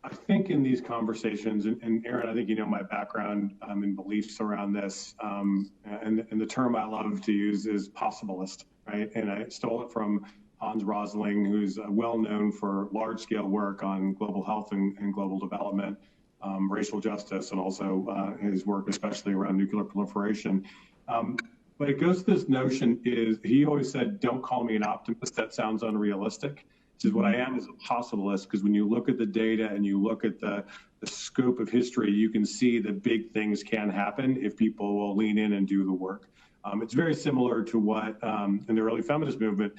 I think in these conversations, and Aaron, I think you know my background and beliefs around this, and the term I love to use is possibilist, right? And I stole it from Hans Rosling, who's well known for large-scale work on global health and global development, racial justice, and also his work especially around nuclear proliferation. But it goes to this notion is, he always said, don't call me an optimist, that sounds unrealistic. Which is what I am as a possibilist, because when you look at the data and you look at the scope of history, you can see that big things can happen if people will lean in and do the work. It's very similar to what in the early feminist movement,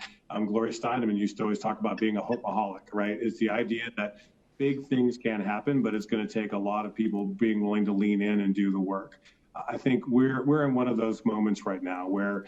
Gloria Steinem used to always talk about being a hopeaholic, right? It's the idea that big things can happen, but it's going to take a lot of people being willing to lean in and do the work. I think we're in one of those moments right now where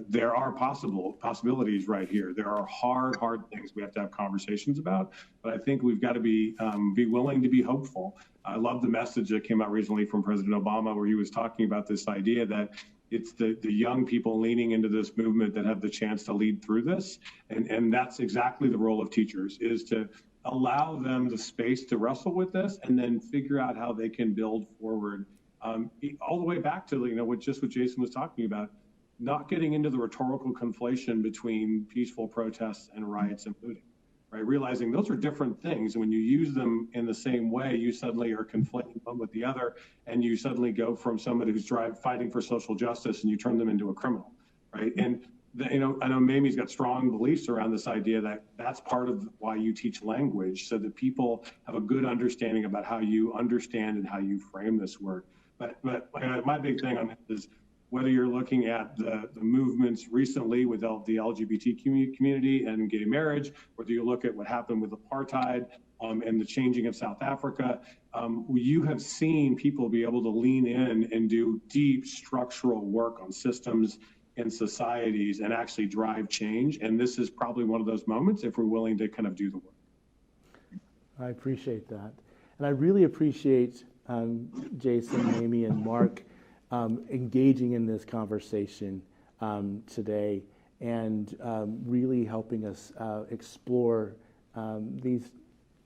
there are possibilities right here. There are hard things we have to have conversations about, but I think we've got to be willing to be hopeful. I love the message that came out recently from President Obama, where he was talking about this idea that it's the young people leaning into this movement that have the chance to lead through this, and that's exactly the role of teachers, is to allow them the space to wrestle with this and then figure out how they can build forward. All the way back to what Jason was talking about, not getting into the rhetorical conflation between peaceful protests and riots and looting, right? Realizing those are different things. And when you use them in the same way, you suddenly are conflicting one with the other, and you suddenly go from somebody who's fighting for social justice and you turn them into a criminal, right? And I know Mamie's got strong beliefs around this idea that that's part of why you teach language, so that people have a good understanding about how you understand and how you frame this work. But my big thing on this is whether you're looking at the movements recently with the LGBT community and gay marriage, whether you look at what happened with apartheid and the changing of South Africa, you have seen people be able to lean in and do deep structural work on systems and societies and actually drive change. And this is probably one of those moments if we're willing to kind of do the work. I appreciate that. And I really appreciate Jason, Amy, and Mark engaging in this conversation today and really helping us explore these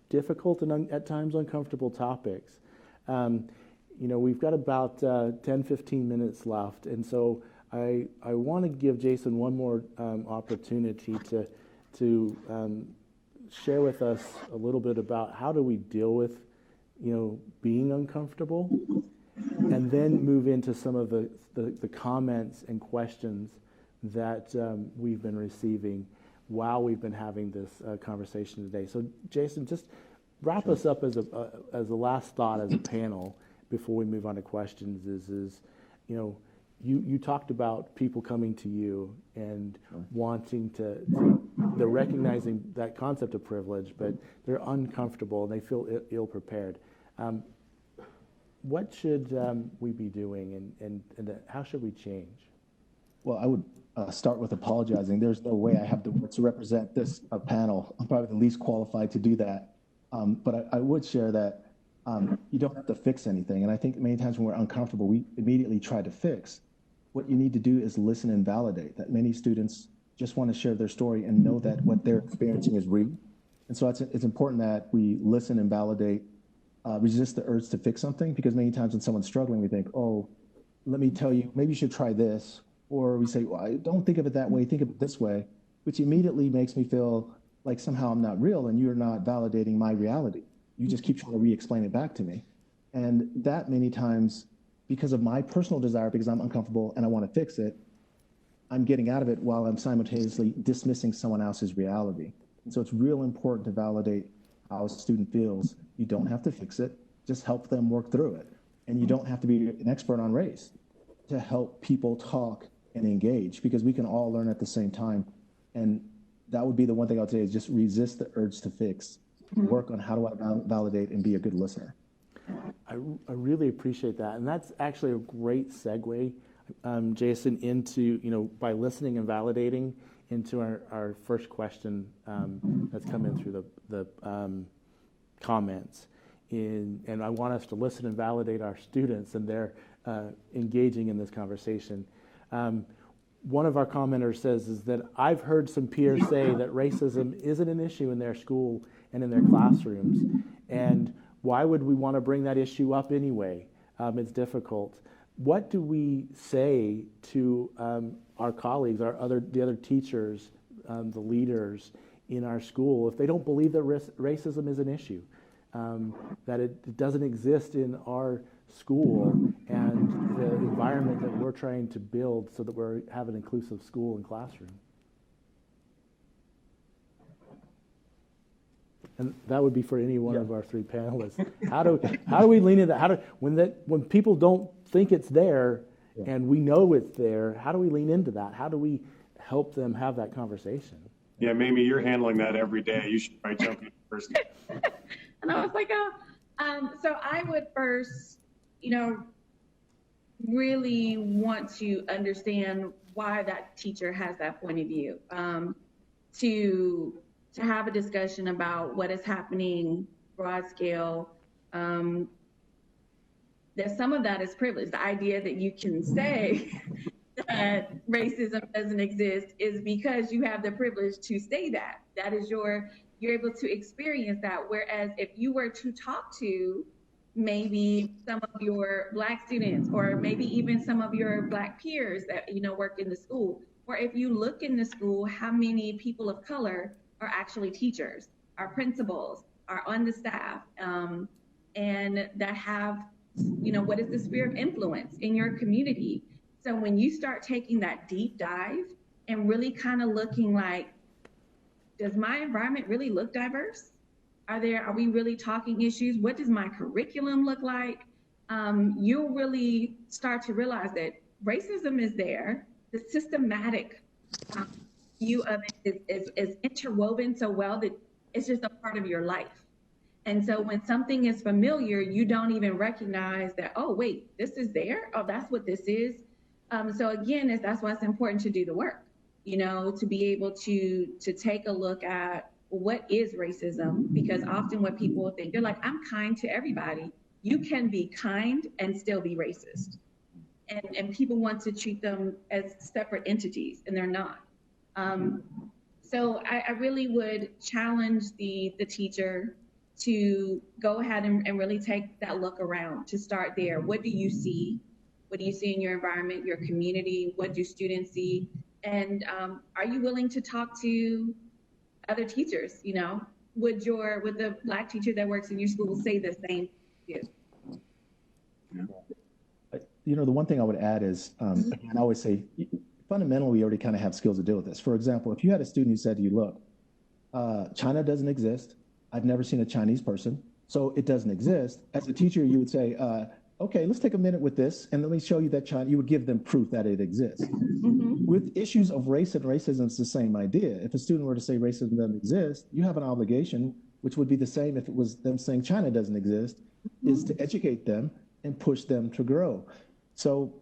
difficult and at times uncomfortable topics. We've got about 10-15 minutes left, and so I want to give Jason one more opportunity to share with us a little bit about how do we deal with being uncomfortable, and then move into some of the comments and questions that we've been receiving while we've been having this conversation today. So Jason, just wrap us up as a last thought as a panel before we move on to questions is you talked about people coming to you and wanting they're recognizing that concept of privilege, but they're uncomfortable and they feel ill-prepared. What should we be doing, and how should we change? Well, I would start with apologizing. There's no way I have the words to represent this panel. I'm probably the least qualified to do that. But I would share that you don't have to fix anything. And I think many times when we're uncomfortable, we immediately try to fix. What you need to do is listen and validate. That many students just want to share their story and know that what they're experiencing is real. And so it's important that we listen and validate, resist the urge to fix something, because many times when someone's struggling, we think, oh, let me tell you, maybe you should try this. Or we say, well, I don't think of it that way, think of it this way, which immediately makes me feel like somehow I'm not real and you're not validating my reality. You just keep trying to re-explain it back to me. And that many times, because of my personal desire, because I'm uncomfortable and I want to fix it, I'm getting out of it while I'm simultaneously dismissing someone else's reality. And so it's real important to validate how a student feels. You don't have to fix it, just help them work through it. And you don't have to be an expert on race to help people talk and engage, because we can all learn at the same time. And that would be the one thing I would say, is just resist the urge to fix, work on how do I validate and be a good listener. I really appreciate that. And that's actually a great segue, Jason, into, by listening and validating, into our first question that's come in through the comments. And I want us to listen and validate our students and their engaging in this conversation. One of our commenters says is that I've heard some peers say that racism isn't an issue in their school and in their classrooms. And why would we want to bring that issue up anyway? It's difficult. What do we say to our colleagues, the other teachers, the leaders in our school, if they don't believe that racism is an issue, that it doesn't exist in our school and the environment that we're trying to build so that we have an inclusive school and classroom? And that would be for any one of our three panelists. How do we lean into that? When people don't think it's there, and we know it's there. How do we lean into that? How do we help them have that conversation? Yeah, Mamie, you're handling that every day. You should probably jump in first. And I was like, so I would first, really want to understand why that teacher has that point of view. To have a discussion about what is happening broad scale. That some of that is privilege. The idea that you can say that racism doesn't exist is because you have the privilege to say that. That is you're able to experience that. Whereas if you were to talk to maybe some of your Black students, or maybe even some of your Black peers that, work in the school, or if you look in the school, how many people of color are actually teachers, are principals, are on the staff, and that have, what is the sphere of influence in your community? So when you start taking that deep dive and really kind of looking like, does my environment really look diverse? Are we really talking issues? What does my curriculum look like? You'll really start to realize that racism is there. The systematic view of it is interwoven so well that it's just a part of your life. And so when something is familiar, you don't even recognize that, oh, wait, this is there? Oh, that's what this is. So again, that's why it's important to do the work, to be able to take a look at what is racism, because often what people think, they're like, I'm kind to everybody. You can be kind and still be racist. And people want to treat them as separate entities, and they're not. So I really would challenge the teacher to go ahead and really take that look around, to start there. What do you see? What do you see in your environment, your community? What do students see? And are you willing to talk to other teachers? Would the Black teacher that works in your school say the same to you? The one thing I would add is, I always say, fundamentally, we already kind of have skills to deal with this. For example, if you had a student who said to you, look, China doesn't exist. I've never seen a Chinese person, so it doesn't exist. As a teacher, you would say, okay, let's take a minute with this, and let me show you that China, you would give them proof that it exists. Mm-hmm. With issues of race and racism, it's the same idea. If a student were to say racism doesn't exist, you have an obligation, which would be the same if it was them saying China doesn't exist, is to educate them and push them to grow. So,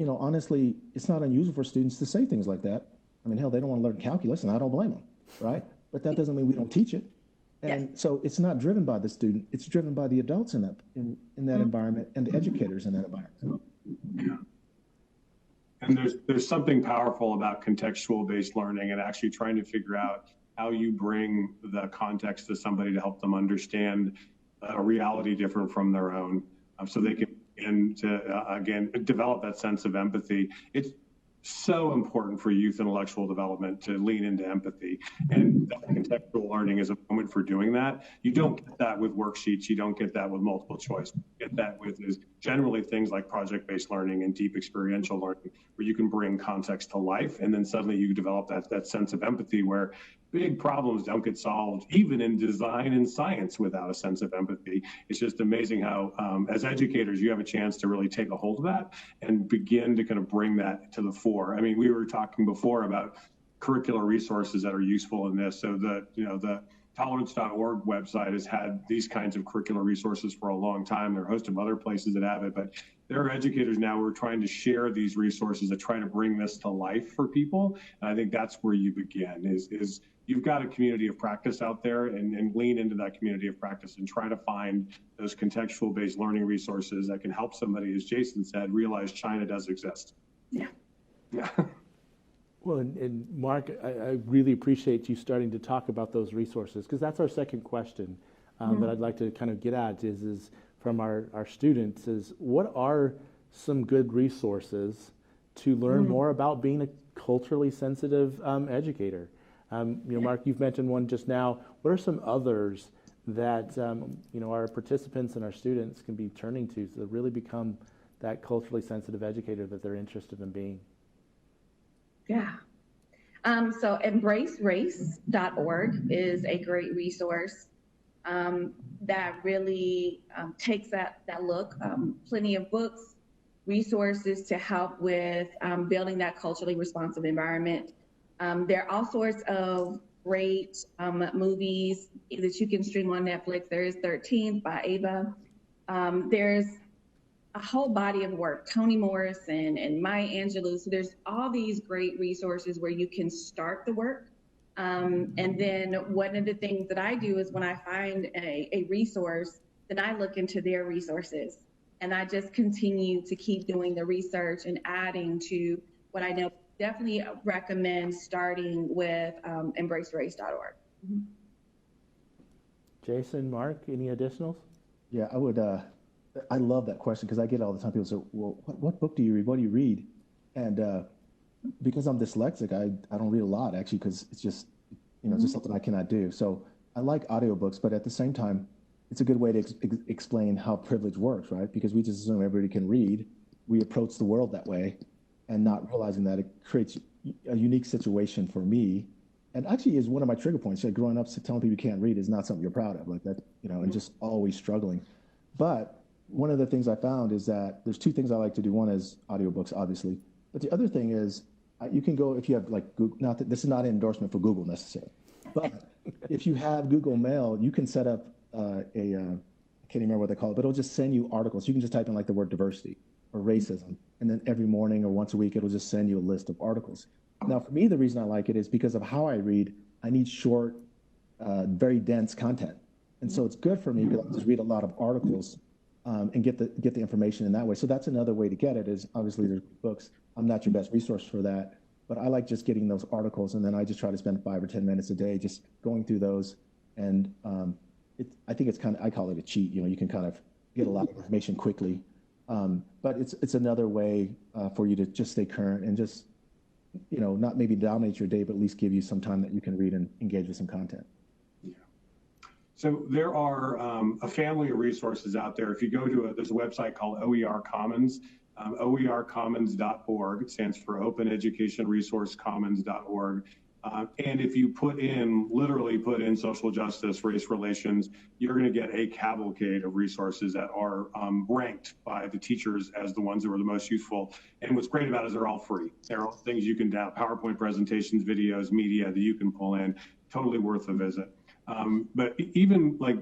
honestly, it's not unusual for students to say things like that. I mean, hell, they don't want to learn calculus, and I don't blame them, right? But that doesn't mean we don't teach it. And so it's not driven by the student, it's driven by the adults in that environment and the educators in that environment. Yeah. And there's something powerful about contextual-based learning and actually trying to figure out how you bring the context to somebody to help them understand a reality different from their own, so they can begin to, again, develop that sense of empathy. It's so important for youth intellectual development to lean into empathy, and that contextual learning is a moment for doing that. You don't get that with worksheets. You don't get that with multiple choice. What you get that with is generally things like project-based learning and deep experiential learning, where you can bring context to life, and then suddenly you develop that sense of empathy where big problems don't get solved, even in design and science, without a sense of empathy. It's just amazing how, as educators, you have a chance to really take a hold of that and begin to kind of bring that to the fore. I mean, we were talking before about curricular resources that are useful in this. So the tolerance.org website has had these kinds of curricular resources for a long time. There are a host of other places that have it, but there are educators now who are trying to share these resources to try to bring this to life for people. And I think that's where you begin, is you've got a community of practice out there, and lean into that community of practice and try to find those contextual-based learning resources that can help somebody, as Jason said, realize China does exist. Yeah. Well, and Mark, I really appreciate you starting to talk about those resources, because that's our second question that I'd like to kind of get at is from our students is, what are some good resources to learn more about being a culturally sensitive educator? Mark, you've mentioned one just now. What are some others that our participants and our students can be turning to really become that culturally sensitive educator that they're interested in being? Yeah. So embracerace.org is a great resource that really takes that look. Plenty of books, resources to help with building that culturally responsive environment. There are all sorts of great movies that you can stream on Netflix. There is 13th by Ava. There's a whole body of work, Toni Morrison and Maya Angelou. So there's all these great resources where you can start the work. And then one of the things that I do is when I find a resource, then I look into their resources. And I just continue to keep doing the research and adding to what I know. Definitely recommend starting with embracerace.org. Mm-hmm. Jason, Mark, any additionals? Yeah, I would. I love that question because I get it all the time. People say, "Well, what book do you read? What do you read?" And because I'm dyslexic, I don't read a lot actually because it's just just something I cannot do. So I like audiobooks, but at the same time, it's a good way to explain how privilege works, right? Because we just assume everybody can read. We approach the world that way, and not realizing that it creates a unique situation for me. And actually is one of my trigger points. Like growing up, telling people you can't read is not something you're proud of, like that, and just always struggling. But one of the things I found is that there's two things I like to do. One is audiobooks, obviously. But the other thing is you can go, if you have like Google, not that this is not an endorsement for Google necessarily, but if you have Google Mail, you can set up I can't remember what they call it, but it'll just send you articles. You can just type in like the word diversity or racism, and then every morning or once a week, it'll just send you a list of articles. Now, for me, the reason I like it is because of how I read. I need short, very dense content. And so it's good for me because I just read a lot of articles and get the information in that way. So that's another way to get it is obviously there's books. I'm not your best resource for that, but I like just getting those articles. And then I just try to spend 5 or 10 minutes a day just going through those. And I think it's I call it a cheat. You can kind of get a lot of information quickly. But it's another way for you to just stay current and just, not maybe dominate your day, but at least give you some time that you can read and engage with some content. Yeah. So there are a family of resources out there. If you go to there's a website called OER Commons, oercommons.org. It stands for Open Education Resource Commons.org. And if you literally put in social justice, race relations, you're going to get a cavalcade of resources that are ranked by the teachers as the ones that were the most useful. And what's great about it is they're all free. They're all things you can download, PowerPoint presentations, videos, media that you can pull in, totally worth a visit. But even like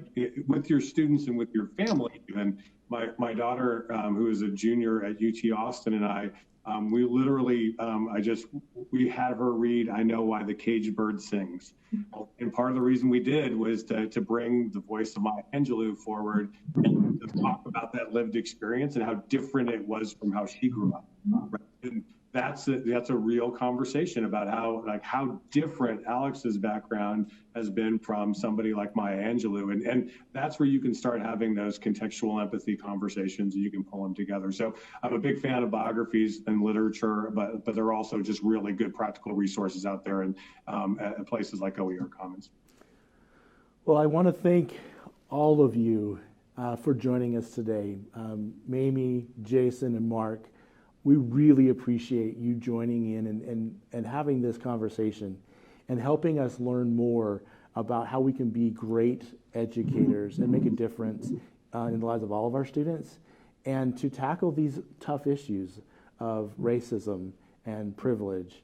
with your students and with your family, even my daughter, who is a junior at UT Austin, and I, we literally, we had her read I Know Why the Caged Bird Sings. And part of the reason we did was to bring the voice of Maya Angelou forward and to talk about that lived experience and how different it was from how she grew up. Right? And that's a real conversation about how different Alex's background has been from somebody like Maya Angelou. And that's where you can start having those contextual empathy conversations and you can pull them together. So I'm a big fan of biographies and literature, but there are also just really good practical resources out there and at places like OER Commons. Well, I want to thank all of you for joining us today. Mamie, Jason, and Mark. We really appreciate you joining in and having this conversation and helping us learn more about how we can be great educators and make a difference in the lives of all of our students and to tackle these tough issues of racism and privilege,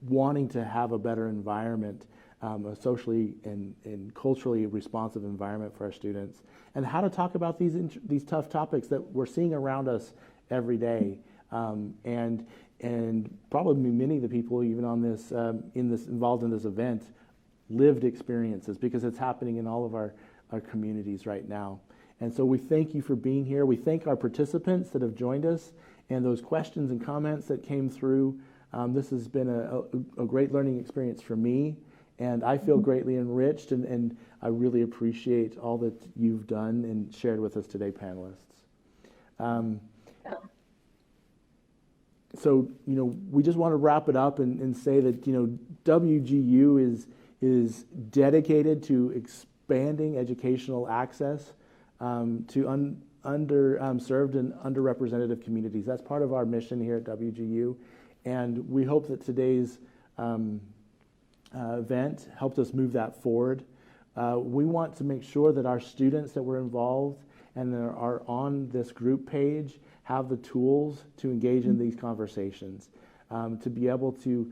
wanting to have a better environment, a socially and culturally responsive environment for our students, and how to talk about these tough topics that we're seeing around us every day. And probably many of the people even on this involved in this event lived experiences because it's happening in all of our communities right now. And so we thank you for being here. We thank our participants that have joined us and those questions and comments that came through. This has been a great learning experience for me, and I feel greatly enriched, and I really appreciate all that you've done and shared with us today, panelists. So, we just want to wrap it up and say that, WGU is dedicated to expanding educational access to underserved and underrepresented communities. That's part of our mission here at WGU. And we hope that today's event helped us move that forward. We want to make sure that our students that were involved and are on this group page have the tools to engage in these conversations, to be able to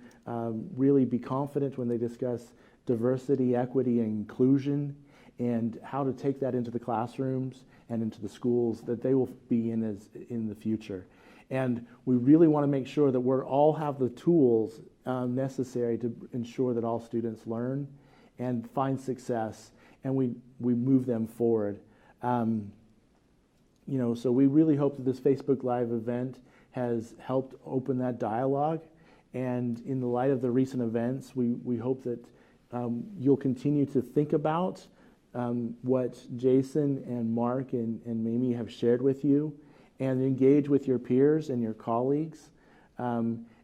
really be confident when they discuss diversity, equity, and inclusion, and how to take that into the classrooms and into the schools that they will be in the future. And we really want to make sure that we all have the tools necessary to ensure that all students learn and find success, and we move them forward. So we really hope that this Facebook Live event has helped open that dialogue. And in the light of the recent events, we hope that you'll continue to think about what Jason and Mark and Mamie have shared with you, and engage with your peers and your colleagues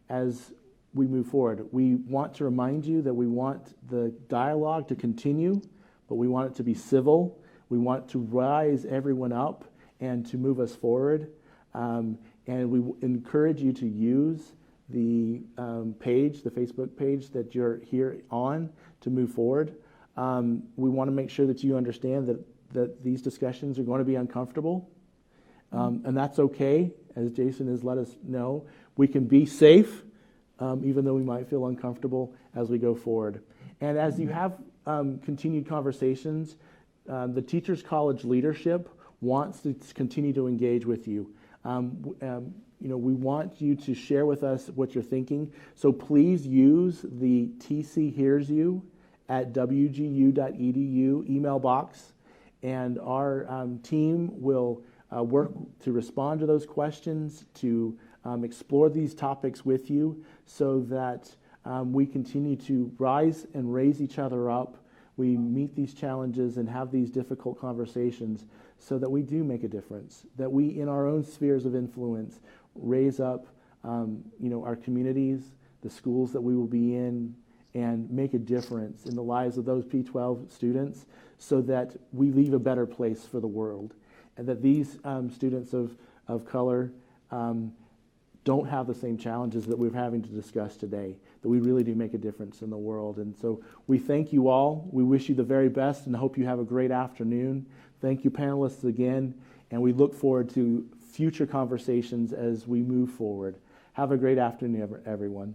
as we move forward. We want to remind you that we want the dialogue to continue, but we want it to be civil. We want to rise everyone up and to move us forward. And we encourage you to use the page, the Facebook page that you're here on, to move forward. We want to make sure that you understand that these discussions are going to be uncomfortable. And that's okay, as Jason has let us know. We can be safe, even though we might feel uncomfortable as we go forward. And as you have continued conversations, the Teachers College leadership wants to continue to engage with you. We want you to share with us what you're thinking. So please use the TC Hears You at wgu.edu email box, and our team will work to respond to those questions, to explore these topics with you, so that we continue to rise and raise each other up. We meet these challenges and have these difficult conversations so that we do make a difference, that we, in our own spheres of influence, raise up our communities, the schools that we will be in, and make a difference in the lives of those P12 students, so that we leave a better place for the world, and that these students of color don't have the same challenges that we're having to discuss today, that we really do make a difference in the world. And so we thank you all. We wish you the very best and hope you have a great afternoon. Thank you, panelists, again, and we look forward to future conversations as we move forward. Have a great afternoon, everyone.